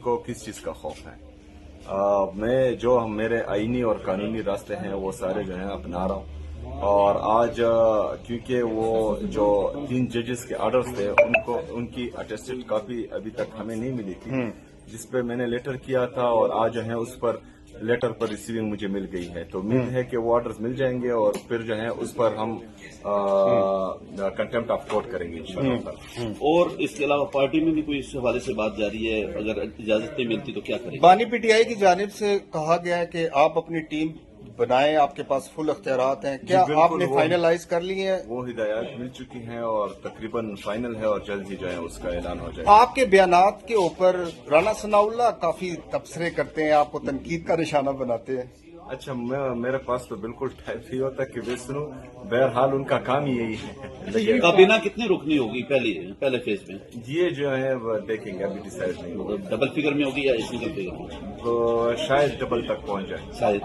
इनको किस चीज का खौफ है। मैं जो मेरे आईनी और कानूनी रास्ते हैं वो सारे जो हैं अपना रहा हूँ। और आज क्योंकि वो जो 3 जजेस के ऑर्डर्स थे उनको उनकी अटेस्टेड कॉपी अभी तक हमें नहीं मिली थी, जिस पे मैंने लेटर किया था, और आज जो है उस पर लेटर पर रिसीविंग मुझे मिल गई है। तो उम्मीद है कि वो ऑर्डर्स मिल जाएंगे और फिर जो है उस पर हम कंटेम्प्ट ऑफ कोर्ट करेंगे इंशाल्लाह। और इसके अलावा पार्टी में भी कोई इस हवाले से बात जारी है, अगर इजाजत नहीं मिलती तो क्या करेंगे? बानी पीटीआई की जानिब से कहा गया है कि आप अपनी टीम बनाएं, आपके पास फुल अख्तियारात हैं, क्या आपने फाइनलाइज कर ली है? वो हिदायत मिल चुकी हैं और तकरीबन फाइनल है और जल्द ही जो है उसका ऐलान हो जाएगा। आपके बयानात के ऊपर राना सनाउल्लाह काफी तबसरे करते हैं, आपको तनकीद का निशाना बनाते हैं। अच्छा, मेरे पास तो बिल्कुल टाइम नहीं होता कि मैं सुनूं, बहरहाल उनका काम ही यही है। काबीना कितनी रुकनी होगी पहले फेज में? ये जो है वो देखेंगे, अभी डिसाइड नहीं होगा। डबल फिगर में होगी या सिंगल फिगर में? तो शायद डबल तक पहुंच जाए। शायद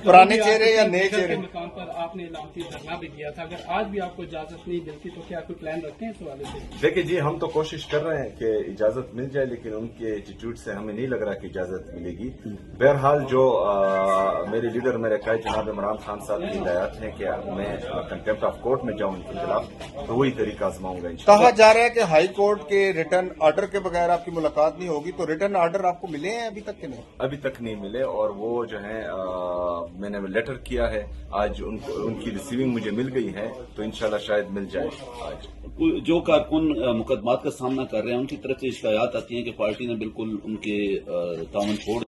पुराने चेहरे या नए चेहरे? मुकाम पर आपने इलामती धरना भी दिया था, अगर आज भी आपको इजाजत नहीं मिलती तो क्या कोई प्लान रखते हैं इस हवाले से? देखिए जी, हम तो कोशिश कर रहे हैं कि इजाजत मिल जाए, लेकिन उनके एटीट्यूड से हमें नहीं लग रहा कि इजाजत मिलेगी। बहरहाल जो मेरे लीडर मेरे कायद जनाब इमरान खान साहब की हिदायत है कि मैं कंटेम्प्ट ऑफ कोर्ट में जाऊं उनके खिलाफ, तो वही तरीका आजमाऊंगा इंशाल्लाह। कहा जा रहा है कि हाई कोर्ट के रिटर्न ऑर्डर के बगैर आपकी मुलाकात नहीं होगी, तो रिटर्न ऑर्डर आपको मिले हैं अभी तक के नहीं? अभी तक नहीं मिले, और वो जो है मैंने लेटर किया है, आज उनकी रिसीविंग मुझे मिल गई है, तो इंशाल्लाह शायद मिल जाए आज। जो कारकुन मुकदमात का सामना कर रहे हैं उनकी तरफ से शिकायत आती है कि पार्टी ने बिल्कुल उनके तावन छोड़